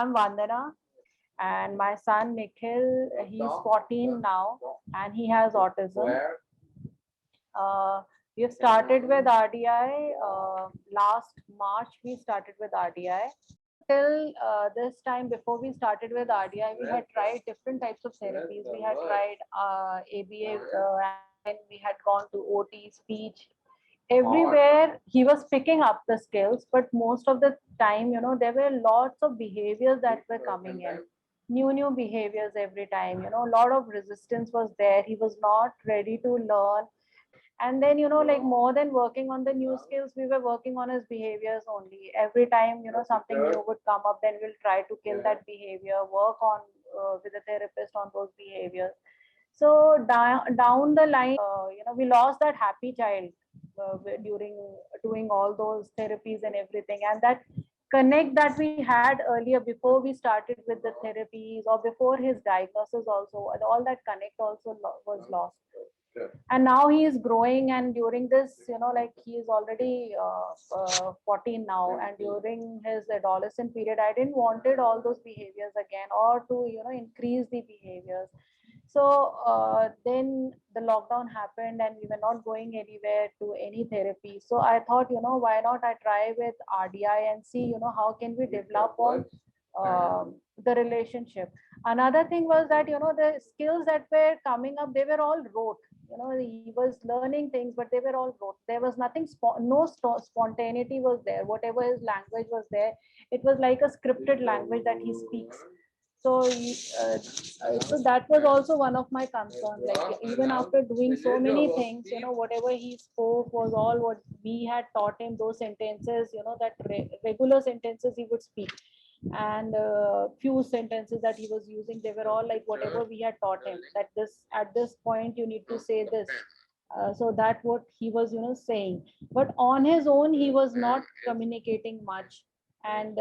I'm Vandana, and my son Nikhil, he's 14 now, and he has autism. We have started with RDI last March. We started with RDI. Till this time, before we started with RDI, we had tried different types of therapies. We had tried ABA, and we had gone to OT, speech. Everywhere he was picking up the skills, but most of the time, there were lots of behaviors that were coming in. New behaviors every time. A lot of resistance was there. He was not ready to learn. And then, like more than working on the new skills, we were working on his behaviors only. Every time, something new would come up, then we'll try to kill that behavior, work on with a therapist on those behaviors. So down the line, we lost that happy child during doing all those therapies and everything. And that connect that we had earlier before we started with the therapies or before his diagnosis also, all that connect also was lost. And now he is growing, and during this, like he is already 14 now, and during his adolescent period, I didn't wanted all those behaviors again, or to increase the behaviors. So then the lockdown happened, and we were not going anywhere to any therapy. So I thought, why not I try with RDI and see, how can we develop on the relationship. Another thing was that, the skills that were coming up, they were all rote. He was learning things, but they were all rote. There was nothing, spontaneity was there. Whatever his language was there, it was like a scripted language that he speaks. So, so that was also one of my concerns. Like even after doing so many things, whatever he spoke was all what we had taught him. Those sentences, that regular sentences he would speak, and few sentences that he was using, they were all like whatever we had taught him. That this at this point you need to say this. So that what he was, saying. But on his own, he was not communicating much, and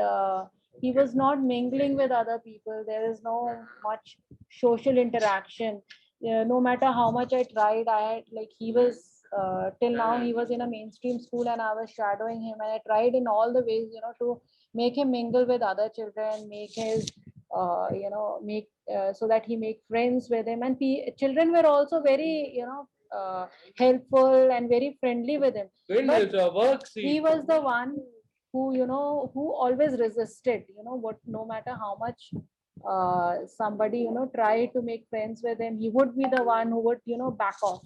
he was not mingling with other people. There is no much social interaction. No matter how much I tried, like he was till now he was in a mainstream school, and I was shadowing him, and I tried in all the ways, to make him mingle with other children, make his make so that he make friends with him. And children were also very helpful and very friendly with him. But he was the one who who always resisted, what, no matter how much somebody try to make friends with him, he would be the one who would back off.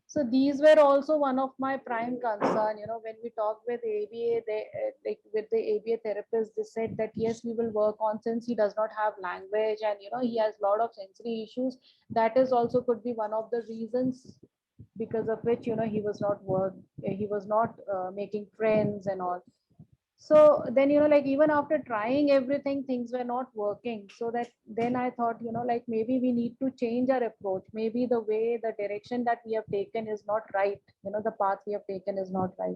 So these were also one of my prime concern. When we talked with ABA, they like with the ABA therapist, they said that yes, we will work on, since he does not have language, and he has a lot of sensory issues. That is also could be one of the reasons because of which he was not making friends and all. So then, like even after trying everything, things were not working. So that then I thought, like maybe we need to change our approach. Maybe the way, the direction that we have taken is not right. The path we have taken is not right.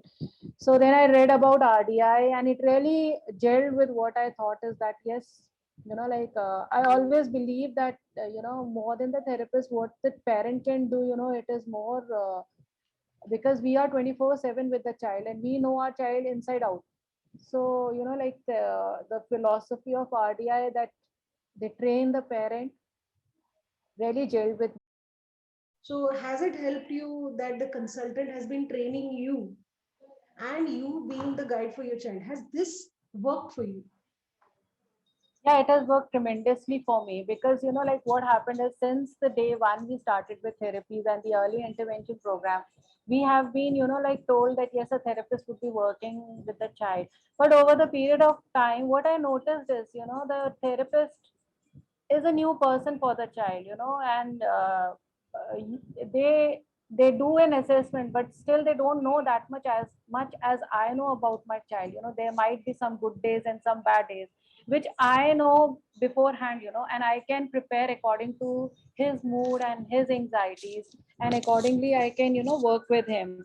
So then I read about RDI, and it really gelled with what I thought is that yes, I always believe that more than the therapist, what the parent can do, it is more because we are 24/7 with the child, and we know our child inside out. So, like the philosophy of RDI, that they train the parent, really gelled with. So has it helped you that the consultant has been training you and you being the guide for your child? Has this worked for you? Yeah, it has worked tremendously for me because, like what happened is, since the day one we started with therapies and the early intervention program, we have been, like told that yes, a therapist would be working with the child. But over the period of time, what I noticed is, the therapist is a new person for the child, and they do an assessment, but still they don't know that much as I know about my child. There might be some good days and some bad days, which I know beforehand, and I can prepare according to his mood and his anxieties, and accordingly I can, work with him.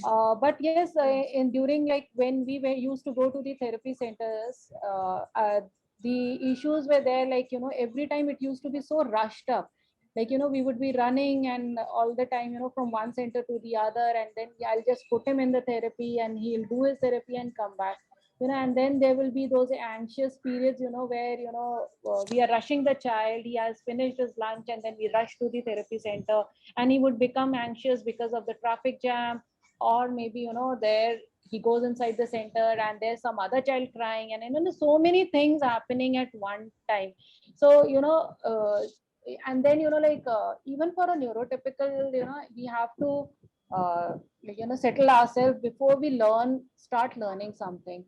But yes, in during, like when we were used to go to the therapy centers, the issues were there. Like every time it used to be so rushed up. Like we would be running and all the time, from one center to the other, and then yeah, I'll just put him in the therapy and he'll do his therapy and come back. and then there will be those anxious periods, where, we are rushing the child, he has finished his lunch, and then we rush to the therapy center, and he would become anxious because of the traffic jam, or maybe, there he goes inside the center and there's some other child crying, and, there's so many things happening at one time. So, and then, even for a neurotypical, we have to, settle ourselves before we start learning something.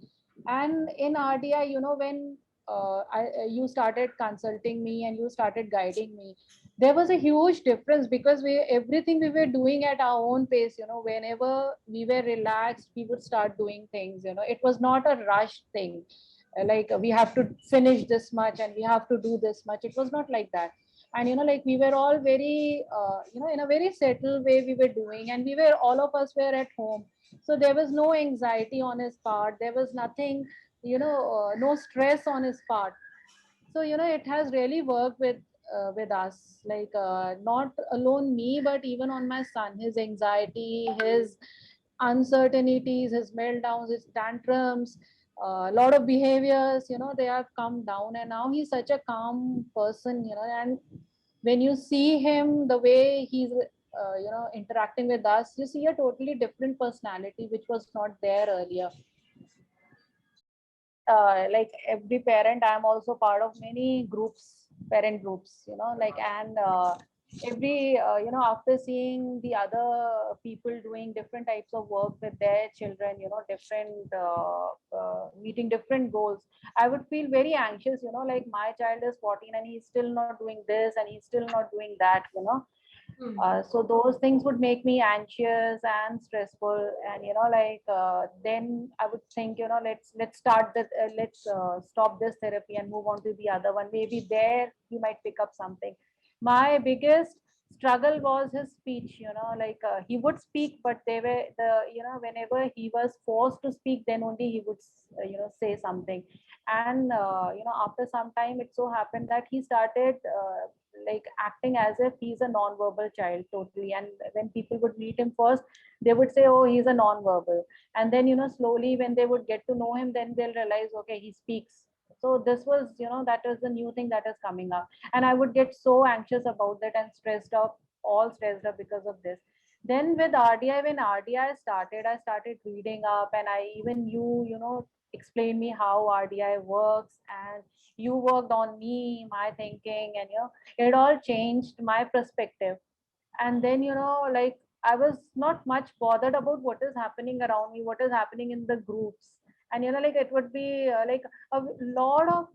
And in RDI, when you started consulting me and you started guiding me, there was a huge difference, because everything we were doing at our own pace. Whenever we were relaxed, we would start doing things. It was not a rush thing, like we have to finish this much and we have to do this much. It was not like that. And, we were all very, in a very settled way we were doing, and all of us were at home. So there was no anxiety on his part, there was nothing, no stress on his part. So, it has really worked with us, like, not alone me, but even on my son, his anxiety, his uncertainties, his meltdowns, his tantrums, a lot of behaviors, they have come down, and now he's such a calm person. And when you see him, the way he's interacting with us, you see a totally different personality which was not there earlier. Like every parent, I'm also part of many groups, parent groups, like, and every, after seeing the other people doing different types of work with their children, different, meeting different goals, I would feel very anxious, like my child is 14 and he's still not doing this and he's still not doing that. So those things would make me anxious and stressful, and, like, then I would think, let's start that, stop this therapy and move on to the other one. Maybe there he might pick up something. My biggest struggle was his speech. Like, he would speak, but they were whenever he was forced to speak, then only he would say something. And, after some time, it so happened that he started, like, acting as if he's a non-verbal child totally. And when people would meet him first, they would say, oh, he's a non-verbal. And then, slowly when they would get to know him, then they'll realize, okay, he speaks. So this was, that was the new thing that is coming up. And I would get so anxious about that and stressed up because of this. Then with RDI, when RDI started, I started reading up, and I even explain me how RDI works, and you worked on me, my thinking, and, it all changed my perspective. And then, like, I was not much bothered about what is happening around me, what is happening in the groups. And, like, it would be, like, a lot of,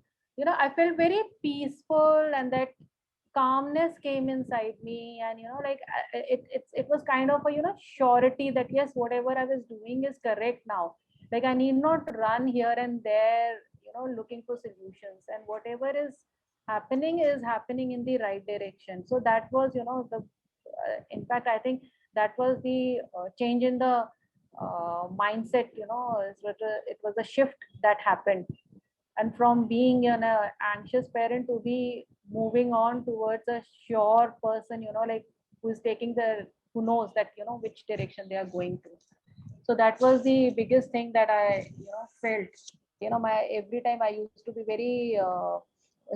I felt very peaceful, and that calmness came inside me. And, like, it was kind of a, surety that yes, whatever I was doing is correct now. Like, I need not run here and there, looking for solutions, and whatever is happening in the right direction. So that was, the in fact, I think that was the change in the mindset. It was a shift that happened, and from being an anxious parent to be moving on towards a sure person, like, who's taking the who knows that, which direction they are going to. So that was the biggest thing that I, felt. My every time I used to be very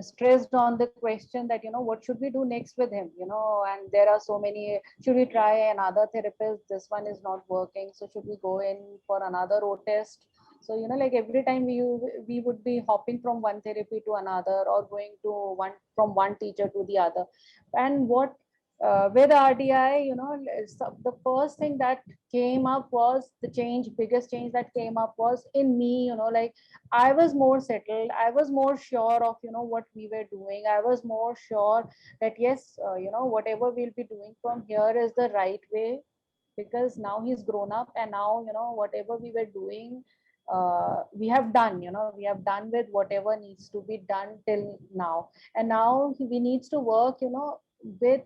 stressed on the question that, what should we do next with him, and there are so many. Should we try another therapist? This one is not working, so should we go in for another road test? So, like, every time we would be hopping from one therapy to another, or going to from one teacher to the other. And what with RDI, the first thing that came up was biggest change that came up was in me. Like, I was more settled, I was more sure of, what we were doing. I was more sure that yes, whatever we'll be doing from here is the right way, because now he's grown up, and now, whatever we were doing, we have done. We have done with whatever needs to be done till now. And now we needs to work, with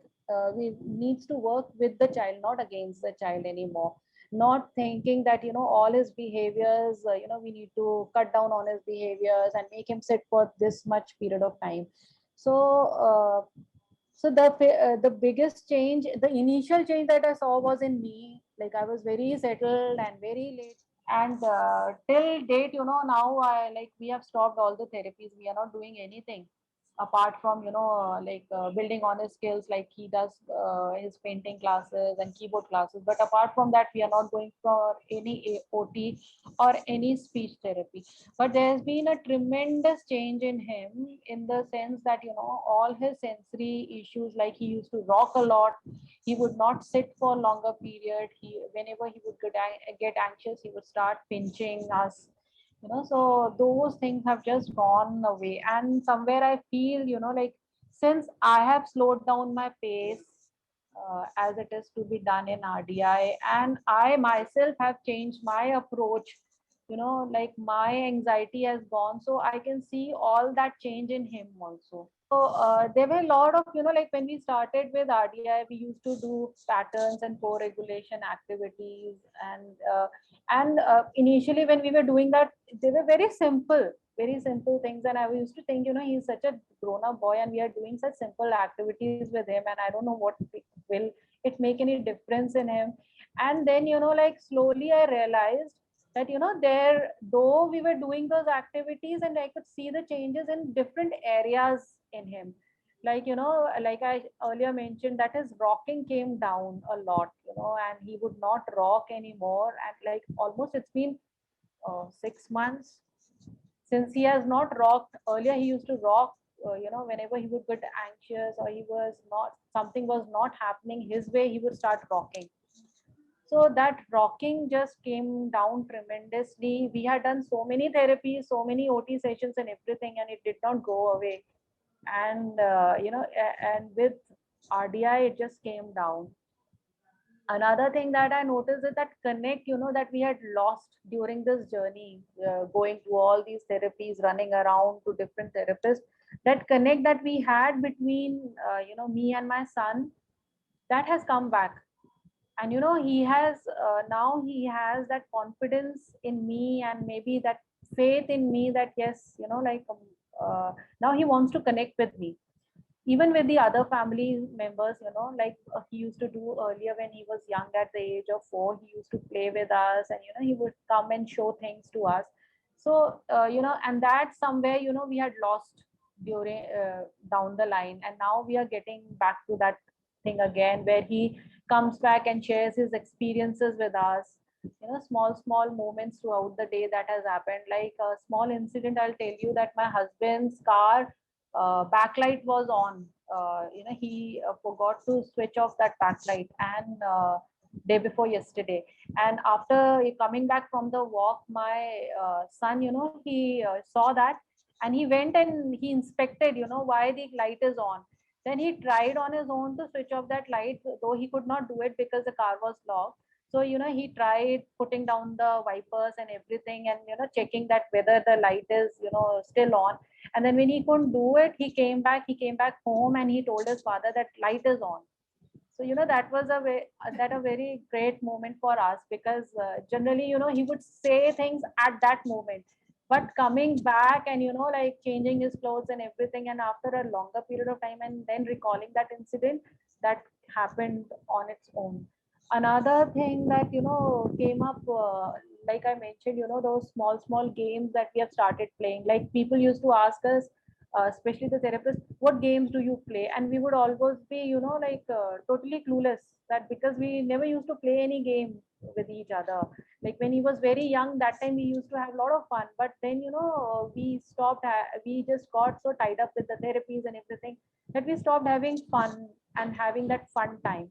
we needs to work with the child, not against the child anymore. Not thinking that, all his behaviors, we need to cut down on his behaviors and make him sit for this much period of time. So so the biggest change, the initial change that I saw was in me. Like, I was very settled and very late. And till date, now we have stopped all the therapies. We are not doing anything apart from building on his skills, like he does his painting classes and keyboard classes. But apart from that, we are not going for any OT or any speech therapy. But there's been a tremendous change in him, in the sense that all his sensory issues, like he used to rock a lot, he would not sit for a longer period. He Whenever he would get anxious, he would start pinching us. So those things have just gone away. And somewhere I feel, since I have slowed down my pace, as it is to be done in RDI, and I myself have changed my approach, like my anxiety has gone, so I can see all that change in him also. So there were a lot of, like when we started with RDI, we used to do patterns and co-regulation activities, and initially when we were doing that, they were very simple things. And I used to think, he's such a grown-up boy, and we are doing such simple activities with him, and I don't know what will it make any difference in him. And then, like slowly I realized that, there, though we were doing those activities, and I could see the changes in different areas in him. Like, like I earlier mentioned, that his rocking came down a lot, and he would not rock anymore. And like almost it's been 6 months since he has not rocked. Earlier he used to rock, whenever he would get anxious, or he was not, something was not happening his way, he would start rocking. So that rocking just came down tremendously. We had done so many therapies, so many OT sessions and everything, and it did not go away. And and with RDI it just came down. Another thing that I noticed is that connect, that we had lost during this journey, going to all these therapies, running around to different therapists. That connect that we had between me and my son, that has come back. And he has, now he has that confidence in me, and maybe that faith in me, that yes, now he wants to connect with me, even with the other family members. He used to do earlier when he was young, at the age of 4, he used to play with us, and he would come and show things to us. So and that somewhere, we had lost during, down the line, and now we are getting back to that thing again, where he comes back and shares his experiences with us. Small moments throughout the day that has happened, like a small incident. I'll tell you that my husband's car backlight was on. He forgot to switch off that backlight, and day before yesterday. And after coming back from the walk, my son, he saw that, and he went and he inspected, why the light is on. Then he tried on his own to switch off that light, though he could not do it because the car was locked. So he tried putting down the wipers and everything, and checking that whether the light is still on. And then when he couldn't do it, he came back home, and he told his father that light is on. So that was a very great moment for us, because generally, he would say things at that moment, but coming back and like changing his clothes and everything, and after a longer period of time, and then recalling that incident, that happened on its own. Another thing that came up, like I mentioned, those small games that we have started playing. Like people used to ask us, especially the therapist, what games do you play? And we would always be, totally clueless, that because we never used to play any game with each other. Like when he was very young, that time we used to have a lot of fun. But then, we stopped, we just got so tied up with the therapies and everything, that we stopped having fun and having that fun time.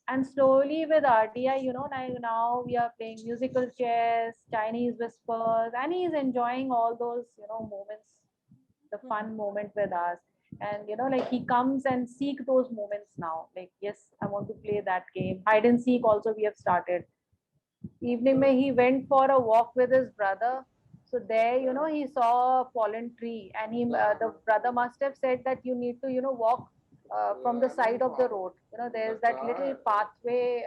And slowly with RDI, now we are playing musical chairs, Chinese whispers, and he's enjoying all those, moments, the fun moment with us. And like he comes and seek those moments now. Like, yes, I want to play that game. Hide and seek also we have started. Evening mein he went for a walk with his brother. So there, he saw a fallen tree, and the brother must have said that you need to, walk from the side of the road. There's that little pathway,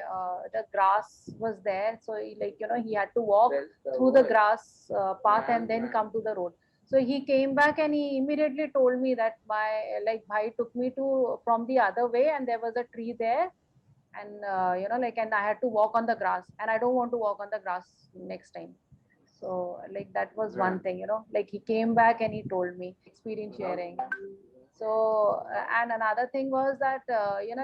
the grass was there. So he, like, he had to walk through the grass path and then come to the road. So he came back and he immediately told me that my, like, bhai took me to from the other way, and there was a tree there. And and I had to walk on the grass, and I don't want to walk on the grass next time. So like that was one thing, like he came back and he told me experience sharing. So and another thing was that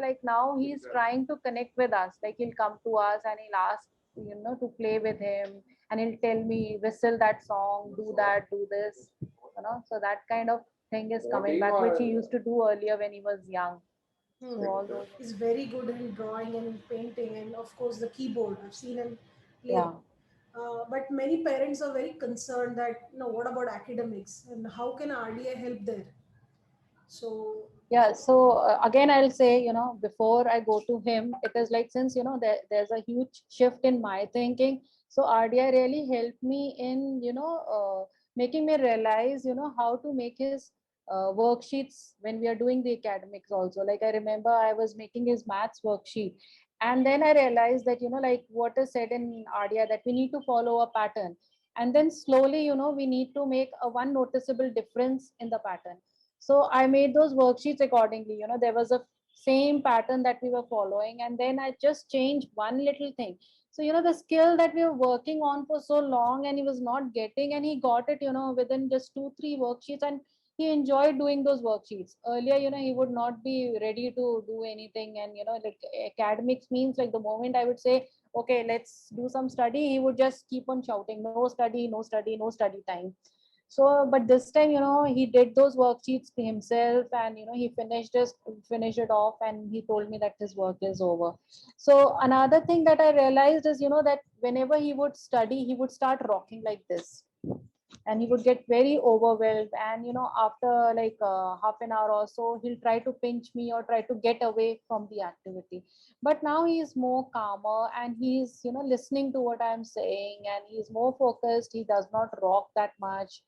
like now he's trying to connect with us. Like he'll come to us and he'll ask to play with him, and he'll tell me whistle that song, do that, do this. So that kind of thing is coming back, which he used to do earlier when he was young. So all those. He's very good in drawing and in painting, and of course the keyboard. I've seen him play. Yeah. But many parents are very concerned that, what about academics and how can RDI help there? So Yeah, so again I'll say, before I go to him, it is like, since there's a huge shift in my thinking. So RDI really helped me in making me realize how to make his worksheets when we are doing the academics also. Like I remember I was making his maths worksheet, and then I realized that like what is said in RDI, that we need to follow a pattern, and then slowly we need to make a one noticeable difference in the pattern. So I made those worksheets accordingly. There was a same pattern that we were following, and then I just changed one little thing. So the skill that we were working on for so long and he was not getting, and he got it within just 2-3 worksheets, and he enjoyed doing those worksheets. Earlier he would not be ready to do anything, and like academics means, like the moment I would say, okay, let's do some study, he would just keep on shouting, no study, no study, no study time. So but this time he did those worksheets himself, and he finished it off, and he told me that his work is over. So another thing that I realized is that whenever he would study, he would start rocking like this, and he would get very overwhelmed, and after like half an hour or so, he'll try to pinch me or try to get away from the activity. But now he is more calmer, and he's listening to what I'm saying, and he's more focused. He does not rock that much.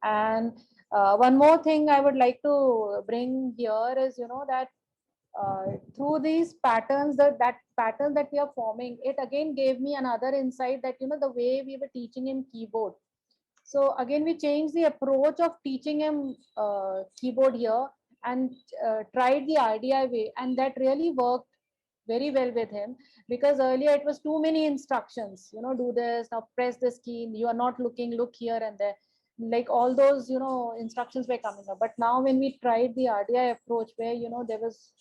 And one more thing I would like to bring here is that through these patterns, that pattern that we are forming, it again gave me another insight, that the way we were teaching him keyboard. So again, we changed the approach of teaching him keyboard here, and tried the RDI way, and that really worked very well with him. Because earlier it was too many instructions, do this, now press this key, you are not looking, look here and there. Like all those, instructions were coming up. But now when we tried the RDI approach, where, there was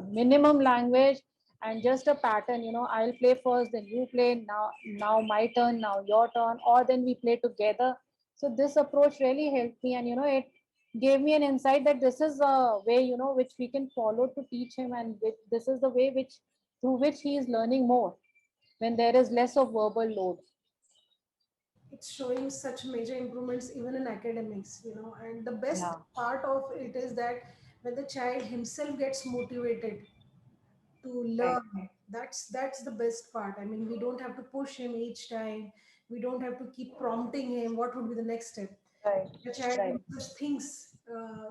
minimum language and just a pattern, I'll play first, then you play, now my turn, now your turn, or then we play together. So this approach really helped me, and it gave me an insight that this is a way which we can follow to teach him, and this is the way which through which he is learning more when there is less of verbal load. it's showing such major improvements even in academics, and the best Yeah, part of it is that when the child himself gets motivated to right, learn, that's the best part. I mean, we don't have to push him each time. We don't have to keep prompting him what would be the next step. right, The child right. just thinks,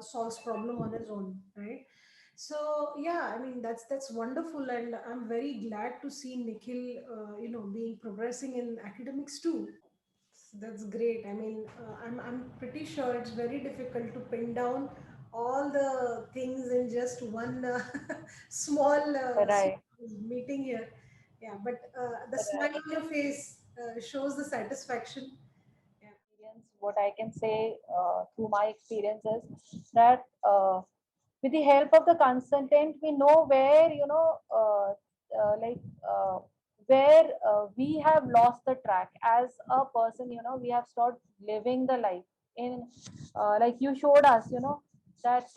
solves problem on his own, right? So yeah, I mean, that's wonderful, and I'm very glad to see Nikhil being progressing in academics too. That's great. I mean, I'm pretty sure it's very difficult to pin down all the things in just one small Right. meeting here. Yeah, but the smile Right. on your face shows the satisfaction. Yeah. Experience, what I can say through my experiences, that with the help of the consultant, we know where, like where we have lost the track as a person. We have stopped living the life in, like you showed us, that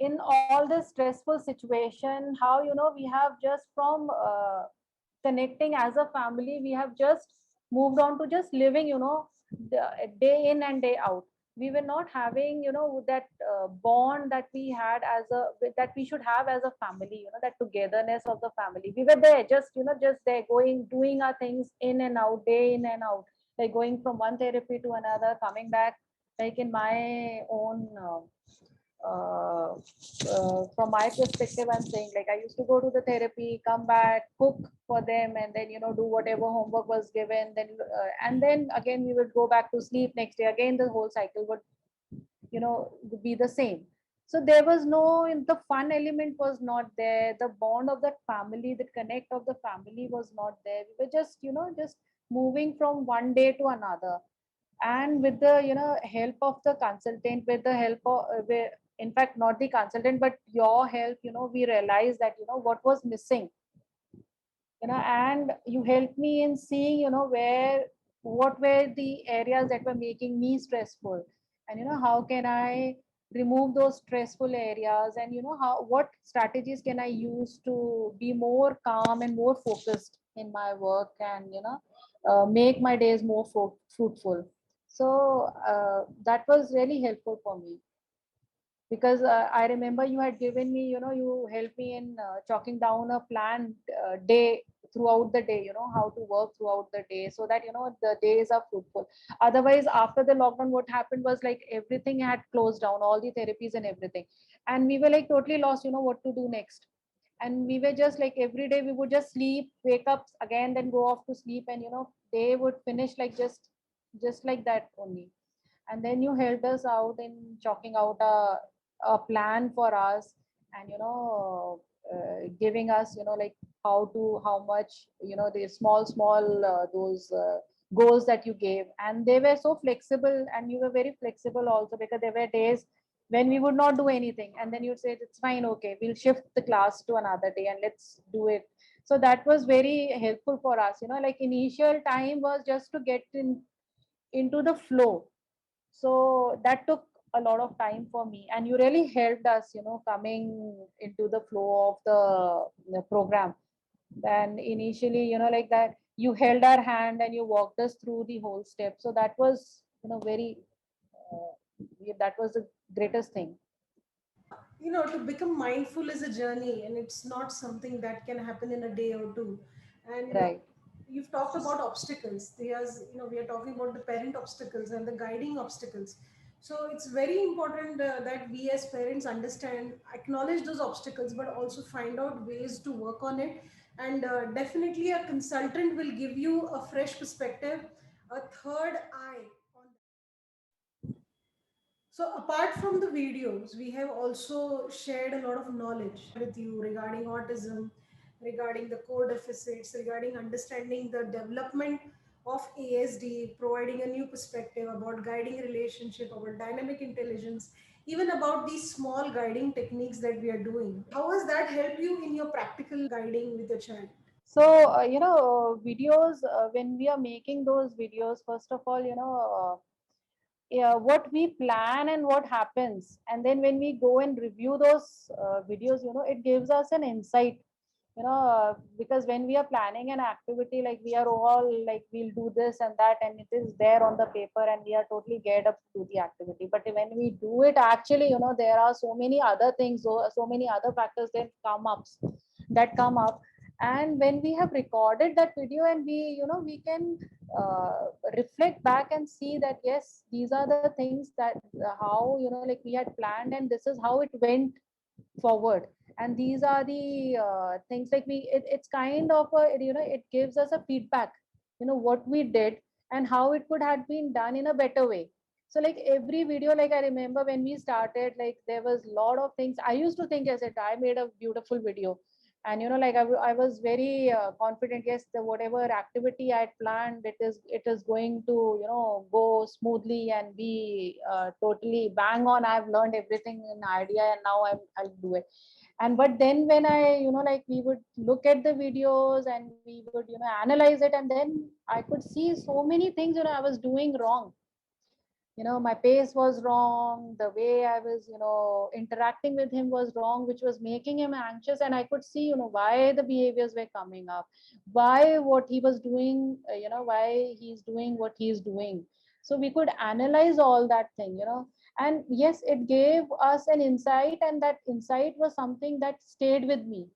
in all this stressful situation, how we have just from connecting as a family, we have just moved on to just living, the, day in and day out. We were not having that bond that we had as a, that we should have as a family, that togetherness of the family. We were there, just just there, going, doing our things in and out, day in and out, like going from one therapy to another, coming back. Like in my own uh, from my perspective, I'm saying, like, I used to go to the therapy, come back, cook for them, and then do whatever homework was given. Then and then again we would go back to sleep. Next day again the whole cycle would be the same. So there was no, the fun element was not there. The bond of that family, the connect of the family was not there. We were just just moving from one day to another. And with the help of the consultant, with the help of in fact not the consultant but your help, we realized that what was missing, and you helped me in seeing what were the areas that were making me stressful, and how can I remove those stressful areas, and how what strategies can I use to be more calm and more focused in my work, and make my days more fruitful. So that was really helpful for me, because I remember you had given me, you helped me in chalking down a planned day throughout the day, how to work throughout the day, so that the days are fruitful. Otherwise, after the lockdown, what happened was like everything had closed down, all the therapies and everything, and we were like totally lost, what to do next. And we were just like every day we would just sleep, wake up again, then go off to sleep, and day would finish like just like that only. And then you helped us out in chalking out a plan for us, and giving us like how much, the small those goals that you gave, and they were so flexible, and you were very flexible also, because there were days when we would not do anything, and then you'd say it's fine, okay, we'll shift the class to another day and let's do it. So that was very helpful for us, like initial time was just to get into the flow. So that took a lot of time for me, and you really helped us, coming into the flow of the program. Then initially, like that, you held our hand and you walked us through the whole step. So that was, very that was the greatest thing. To become mindful is a journey, and it's not something that can happen in a day or two. And Right. you've talked about obstacles. There's, we are talking about the parent obstacles and the guiding obstacles. So it's very important that we as parents understand, acknowledge those obstacles, but also find out ways to work on it. And definitely a consultant will give you a fresh perspective, a third eye on. So apart from the videos, we have also shared a lot of knowledge with you regarding autism, regarding the core deficits, regarding understanding the development of ASD, providing a new perspective about guiding relationship, about dynamic intelligence, even about these small guiding techniques that we are doing. How has that helped you in your practical guiding with your child? So videos, when we are making those videos, first of all, yeah, what we plan and what happens, and then when we go and review those videos, it gives us an insight, because when we are planning an activity, like we are all like we'll do this and that, and it is there on the paper, and we are totally geared up to do the activity. But when we do it, actually, there are so many other things, so many other factors that come up. And when we have recorded that video, and we can reflect back and see that yes, these are the things that how, like we had planned, and this is how it went forward. And these are the things, like it's kind of it gives us a feedback, what we did and how it could have been done in a better way. So like every video, like I remember when we started, like there was a lot of things I used to think, as I made a beautiful video, and like I was very confident, yes, the whatever activity I had planned, it is going to go smoothly and be totally bang on. I've learned everything in idea, and now I'll do it. And but then when I, like we would look at the videos and we would analyze it, and then I could see so many things I was doing wrong. My pace was wrong, the way I was interacting with him was wrong, which was making him anxious. And I could see why the behaviors were coming up, why what he was doing, why he's doing what he's doing. So we could analyze all that thing, and yes, it gave us an insight, and that insight was something that stayed with me.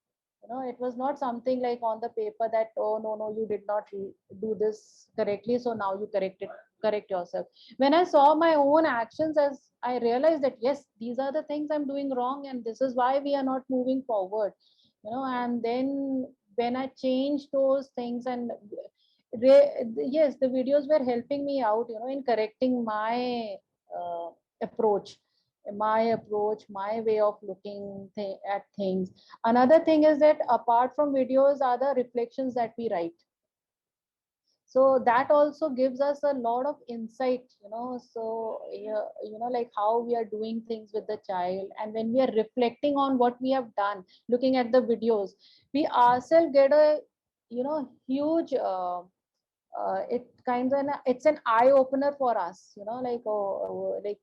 It was not something like on the paper that, oh no, no, you did not do this correctly, so now you correct yourself. When I saw my own actions, as I realized that yes, these are the things I'm doing wrong, and this is why we are not moving forward. And then when I changed those things, and yes, the videos were helping me out, in correcting my uh, approach my way of looking at things. Another thing is that apart from videos are the reflections that we write. So that also gives us a lot of insight, so yeah, like how we are doing things with the child, and when we are reflecting on what we have done, looking at the videos, we ourselves get a huge it kind of it's an eye opener for us, like like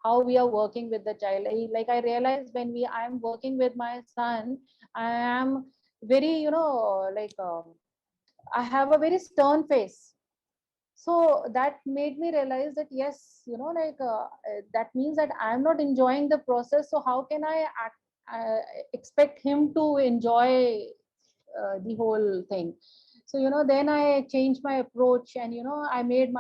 how we are working with the child. Like I realize when I am working with my son, I am very like I have a very stern face. So that made me realize that yes, like that means that I'm not enjoying the process, so how can I uh, expect him to enjoy the whole thing? So then I changed my approach, and I made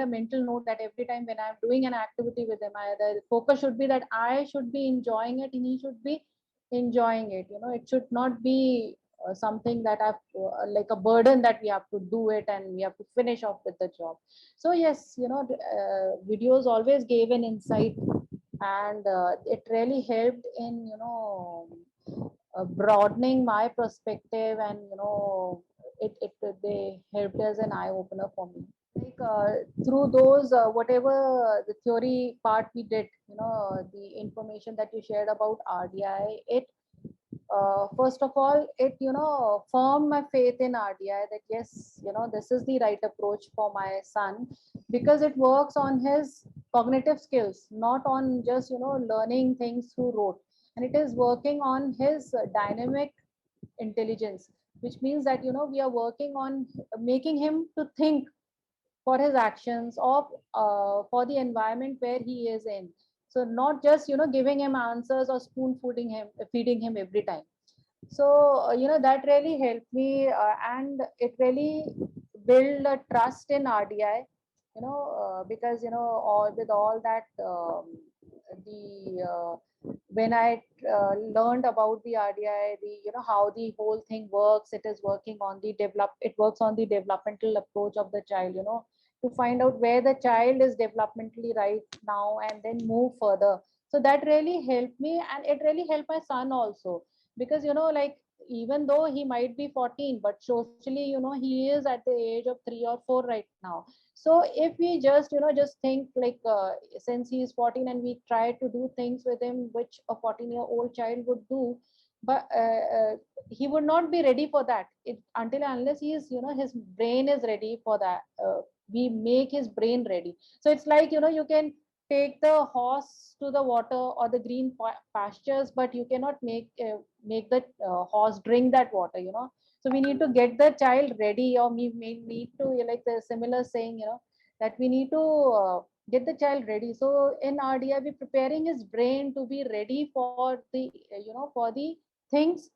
a mental note that every time when I'm doing an activity with him, the focus should be that I should be enjoying it and he should be enjoying it. It should not be something that I've like a burden that we have to do it and we have to finish off with the job. So yes, videos always gave an insight, and it really helped in broadening my perspective, and it they helped as an eye opener for me. Like through those whatever the theory part we did, the information that you shared about RDI, it first of all, it firmed my faith in RDI, that yes, this is the right approach for my son, because it works on his cognitive skills, not on just learning things through rote, and it is working on his dynamic intelligence, which means that we are working on making him to think for his actions, or for the environment where he is in. So not just giving him answers or spoon feeding him every time. So that really helped me, and it really build a trust in RDI, because all with all that the when I learned about the RDI, the how the whole thing works, it works on the developmental approach of the child, to find out where the child is developmentally right now and then move further. So that really helped me, and it really helped my son also, because like even though he might be 14, but socially he is at the age of 3 or 4 right now. So if we just just think like since he is 14, and we try to do things with him which a 14-year-old child would do, but he would not be ready for that, until unless he is his brain is ready for that. We make his brain ready. So it's like you can take the horse to the water or the green pastures, but you cannot make the horse drink that water. So we need to get the child ready, or we may need to, like the similar saying, that we need to get the child ready. So in RDI, we're preparing his brain to be ready for the for the things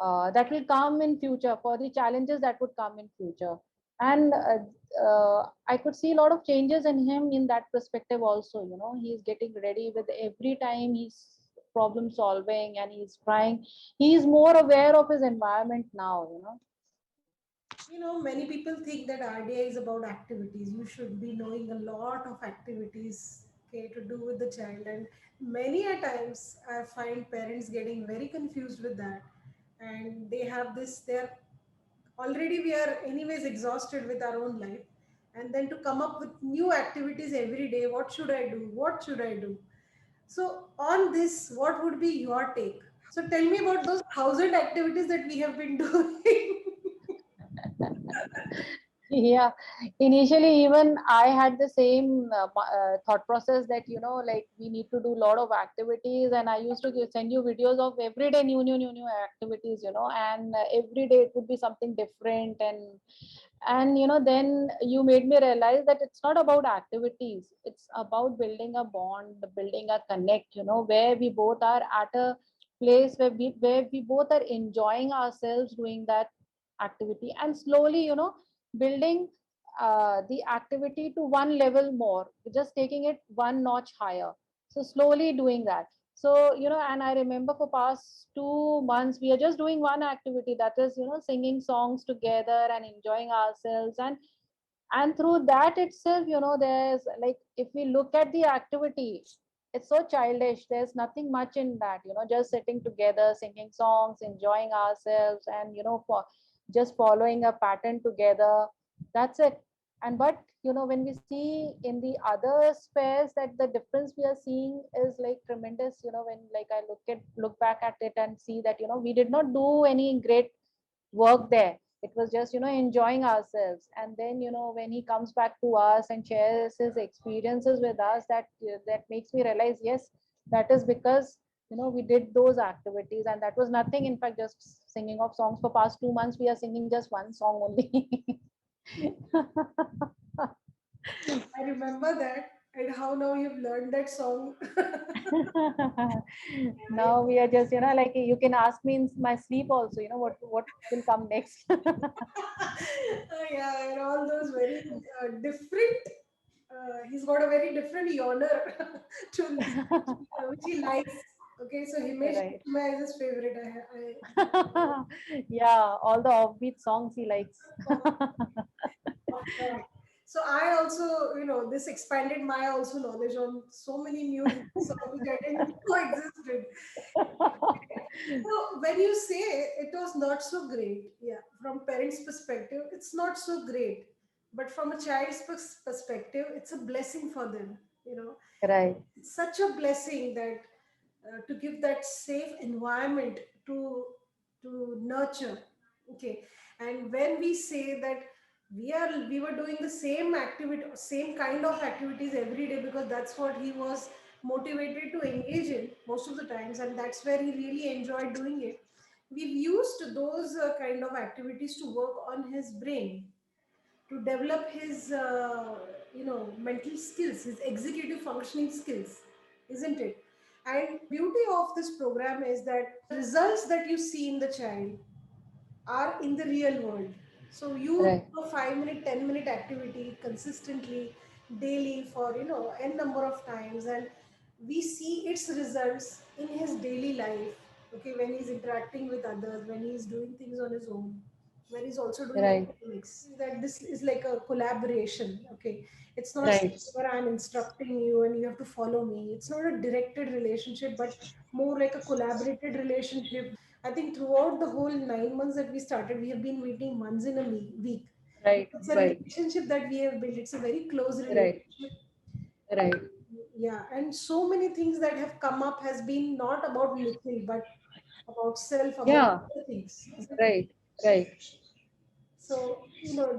that will come in future, for the challenges that would come in future. And I could see a lot of changes in him in that perspective also. He's getting ready with every time he's problem solving, and he's trying, he's more aware of his environment now. Many people think that RDI is about activities. You should be knowing a lot of activities, okay, to do with the child. And many a times I find parents getting very confused with that. And they have this, they're already, we are anyways exhausted with our own life. And then to come up with new activities every day, what should I do? What should I do? So, on this, what would be your take? So, tell me about those 1,000 activities that we have been doing. Yeah, initially even I had the same thought process, that like we need to do a lot of activities, and I used to send you videos of every day new activities, and every day it would be something different. And then you made me realize that it's not about activities, it's about building a bond, building a connect, where we both are at a place where we both are enjoying ourselves doing that activity, and slowly building the activity to one level more, just taking it one notch higher. So slowly doing that. So and I remember for past 2 months we are just doing one activity, that is singing songs together and enjoying ourselves. And through that itself, there's like, if we look at the activity, it's so childish, there's nothing much in that, just sitting together, singing songs, enjoying ourselves, and for just following a pattern together. That's it. And but when we see in the other spheres, that the difference we are seeing is like tremendous. When like I look back at it and see that we did not do any great work there. It was just enjoying ourselves. And then when he comes back to us and shares his experiences with us, that makes me realize, yes, that is because we did those activities, and that was nothing. In fact, just singing of songs for past 2 months, we are singing just one song only. I remember that, and how now you've learned that song. Now we are just like, you can ask me in my sleep also, what will come next. Yeah, and all those very different. He's got a very different genre to which he likes. Okay, so Himesh Right. Reshammiya is his favorite. Yeah, all the offbeat songs he likes. Correct. So I also, this expanded my also knowledge on so many new songs which I didn't know existed. So when you say it was not so great, yeah, from parents' perspective, it's not so great. But from a child's perspective, it's a blessing for them. Right. It's such a blessing that to give that safe environment to nurture. Okay, and when we say that we were doing the same activity, same kind of activities every day, because that's what he was motivated to engage in most of the times, and that's where he really enjoyed doing it. We've used those kind of activities to work on his brain, to develop his mental skills, his executive functioning skills, isn't it? And beauty of this program is that results that you see in the child are in the real world. So you Right. do a 5 minute, 10 minute activity consistently daily for n number of times, and we see its results in his daily life. Okay, when he's interacting with others, when he's doing things on his own, when he's also doing Right. academics, that this is like a collaboration. Okay, it's not Right. something where I'm instructing you and you have to follow me. It's not a directed relationship, but more like a collaborated relationship. I think throughout the whole 9 months that we started, we have been meeting once in a week. Right. It's a Right. relationship that we have built. It's a very close Right. relationship. Right. Yeah, and so many things that have come up has been not about Nikhil, but about self, about Yeah. other things, isn't it? Right. Right. So,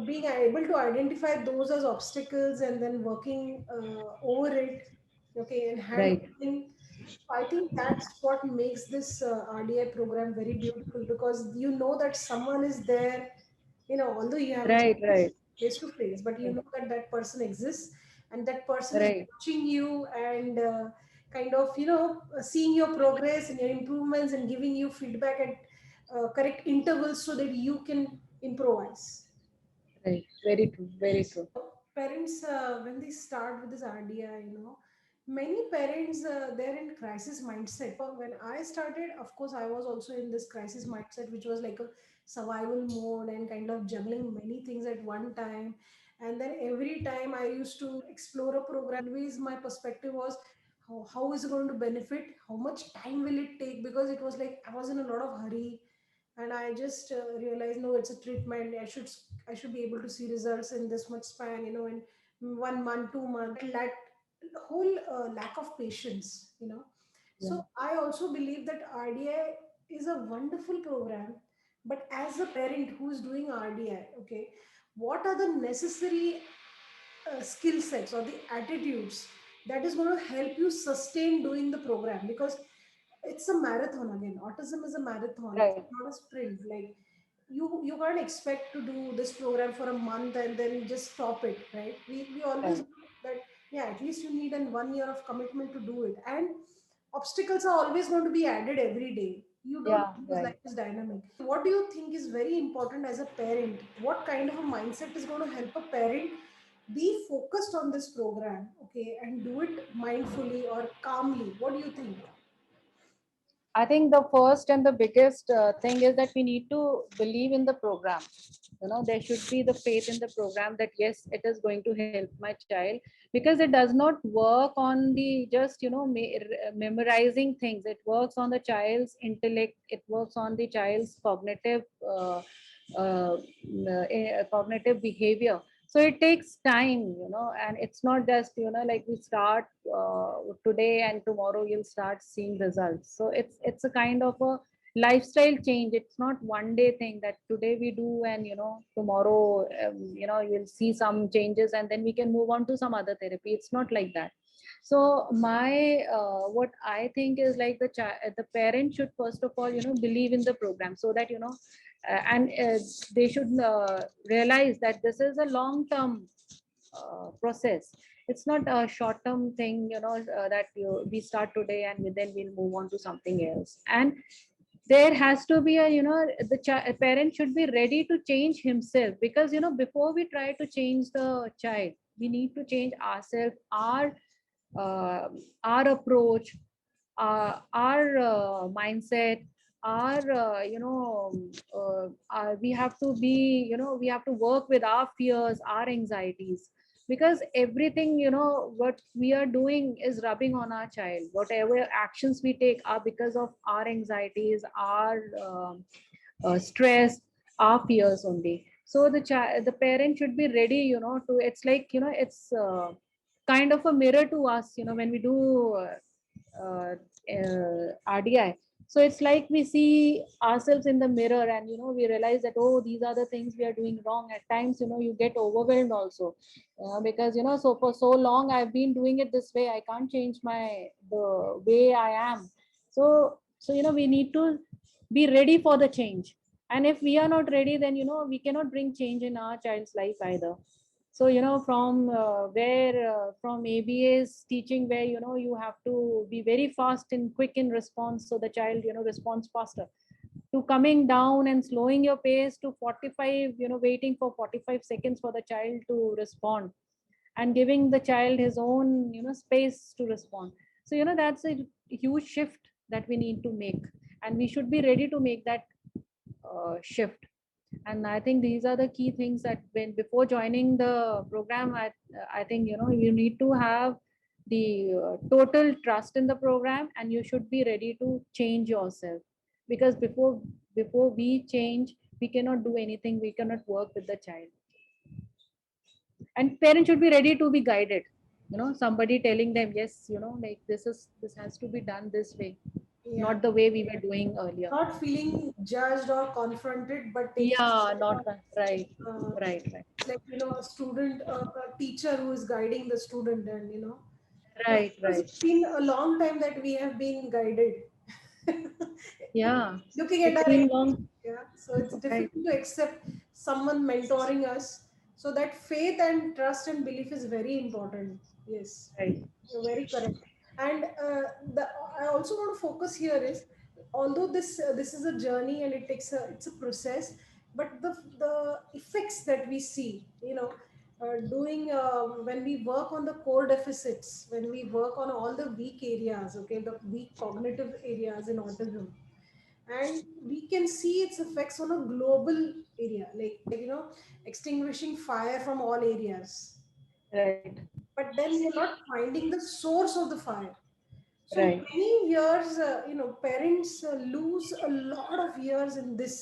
being able to identify those as obstacles and then working over it, okay, and Right. handling. I think that's what makes this RDI program very beautiful, because you know that someone is there, although you haven't Right. Right. face to face, but you know that that person exists, and that person is Right. watching you and kind of, seeing your progress and your improvements and giving you feedback at correct intervals so that you can improvise. Right. Very true. Very true. Parents, when they start with this RDI, many parents, they're in crisis mindset. When I started, of course, I was also in this crisis mindset, which was like a survival mode and kind of juggling many things at one time. And then every time I used to explore a program, always my perspective was, how is it going to benefit? How much time will it take? Because it was like I was in a lot of hurry, and I just realized, no, it's a treatment. I should be able to see results in this much span, in 1 month, 2 months. That whole lack of patience. Yeah. So I also believe that RDI is a wonderful program, but as a parent who is doing RDI, okay, what are the necessary skill sets or the attitudes that is going to help you sustain doing the program? Because it's a marathon. Again, autism is a marathon, it's Right. not a sprint. Like, you can't expect to do this program for a month and then just stop it, right? We always Right. know that, yeah, at least you need an 1 year of commitment to do it, and obstacles are always going to be added every day. You don't Yeah. know, because Right. life is dynamic. What do you think is very important as a parent? What kind of a mindset is going to help a parent be focused on this program, okay, and do it mindfully or calmly? What do you think? I think the first and the biggest thing is that we need to believe in the program. There should be the faith in the program that yes, it is going to help my child, because it does not work on the just memorizing things. It works on the child's intellect. It works on the child's cognitive cognitive behavior. So it takes time, and it's not just, like we start today and tomorrow you'll start seeing results. So it's a kind of a lifestyle change. It's not one day thing that today we do and tomorrow you'll see some changes and then we can move on to some other therapy. It's not like that. So my what I think is like the parent should first of all believe in the program, so that and they should realize that this is a long term process. It's not a short term thing, that we start today and then we'll move on to something else. And there has to be a, a parent should be ready to change himself, because before we try to change the child, we need to change ourselves, uh, our approach, our mindset, our we have to be, we have to work with our fears, our anxieties, because everything, what we are doing is rubbing on our child. Whatever actions we take are because of our anxieties, our stress, our fears only. So the parent should be ready, to, it's like, it's kind of a mirror to us, when we do RDI. So it's like we see ourselves in the mirror and we realize that, oh, these are the things we are doing wrong. At times, you get overwhelmed also, because so for so long I've been doing it this way. I can't change the way I am. So we need to be ready for the change. And if we are not ready, then we cannot bring change in our child's life either. So from from ABA's teaching, where you have to be very fast and quick in response, so the child responds faster, to coming down and slowing your pace to 45, waiting for 45 seconds for the child to respond, and giving the child his own space to respond. So that's a huge shift that we need to make, and we should be ready to make that shift. And I think these are the key things, that when before joining the program, I think you need to have the total trust in the program, and you should be ready to change yourself, because before we change, we cannot do anything, we cannot work with the child. And parents should be ready to be guided, somebody telling them, yes, like this has to be done this way, Yeah, not the way we were doing earlier. not feeling judged or confronted, but taking Yeah, not right. uh, Right. it's like a student, a teacher who is guiding the student, and because Right. it's been a long time that we have been guided. Yeah, Looking at it's our been age, long. yeah, so it's Right. difficult to accept someone mentoring us. So that faith and trust and belief is very important. Yes, Right. you're very correct. And the I also want to focus here is, although this is a journey and it's a process, but the effects that we see, doing when we work on the core deficits, when we work on all the weak areas, okay, the weak cognitive areas in autism, and we can see its effects on a global area, extinguishing fire from all areas, Right. but then we are not finding the source of the fire. So Right. many years, parents lose a lot of years in this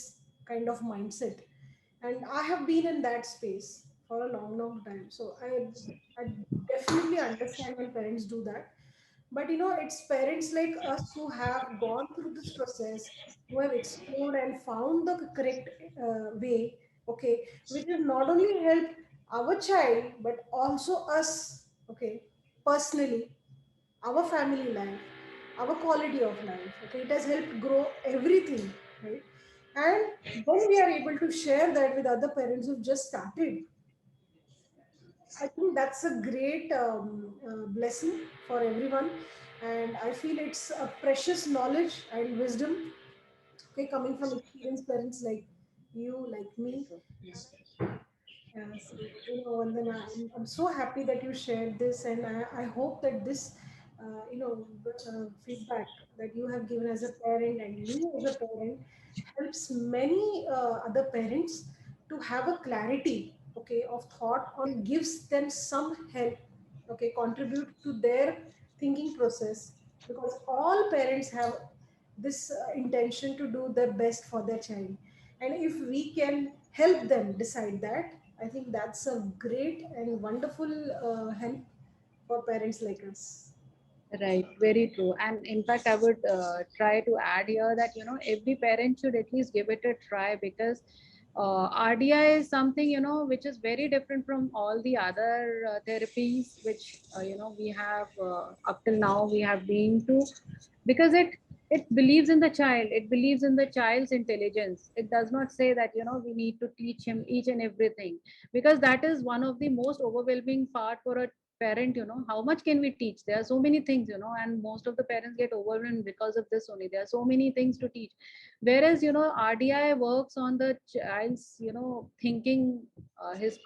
kind of mindset, and I have been in that space for a long, long time. So I definitely understand when parents do that. But it's parents like us who have gone through this process, who have explored and found the correct way, okay, which has not only helped our child but also us, okay, personally, our family life, our quality of life. Okay, it has helped grow everything, right? And when we are able to share that with other parents who've just started, I think that's a great blessing for everyone. And I feel it's a precious knowledge and wisdom, okay, coming from experienced parents like you, like me. Yeah, so, and then I'm so happy that you shared this, and I hope that this, feedback that you have given as a parent and me as a parent helps many other parents to have a clarity, okay, of thought on, gives them some help, okay, contribute to their thinking process, because all parents have this intention to do their best for their child, and if we can help them decide that, I think that's a great and wonderful help for parents like us. Right, very true. And in fact, I would try to add here that, you know, every parent should at least give it a try, because RDI is something, you know, which is very different from all the other therapies which, you know, we have up till now we have been to, because it believes in the child, it believes in the child's intelligence. It does not say that, you know, we need to teach him each and everything, because that is one of the most overwhelming part for a parent. You know, how much can we teach? There are so many things, you know, and most of the parents get overwhelmed because of this only. There are so many things to teach, whereas, you know, RDI works on the child's, you know, thinking, his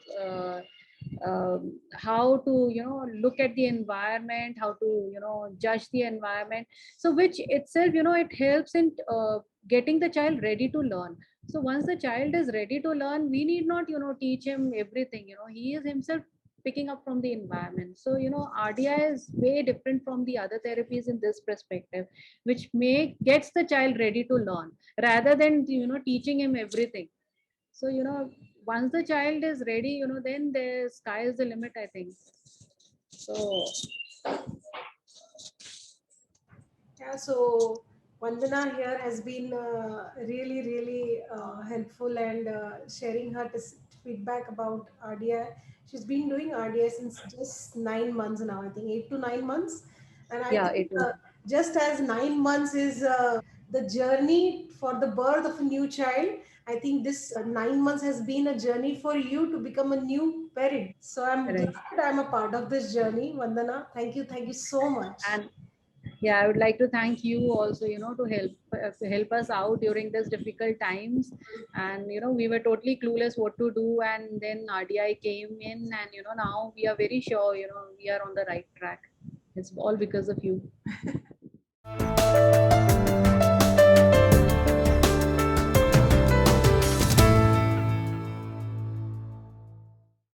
how to, you know, look at the environment, how to, you know, judge the environment. So which itself, you know, it helps in getting the child ready to learn. So once the child is ready to learn, we need not, you know, teach him everything. You know, he is himself picking up from the environment. So, you know, RDI is way different from the other therapies in this perspective, which make gets the child ready to learn rather than, you know, teaching him everything. So, you know, once the child is ready, you know, then the sky is the limit, I think. So Yeah, so Vandana here has been really, really helpful and sharing her feedback about RDI. She's been doing RDI since just 9 months now, I think 8 to 9 months. And I yeah, think it is. just as 9 months is the journey for the birth of a new child, I think this 9 months has been a journey for you to become a new parent. So I'm Right. glad I'm a part of this journey, Vandana. Thank you so much. And yeah, I would like to thank you also, you know, to help us out during this difficult times. And, you know, we were totally clueless what to do, and then RDI came in, and, you know, now we are very sure, you know, we are on the right track. It's all because of you.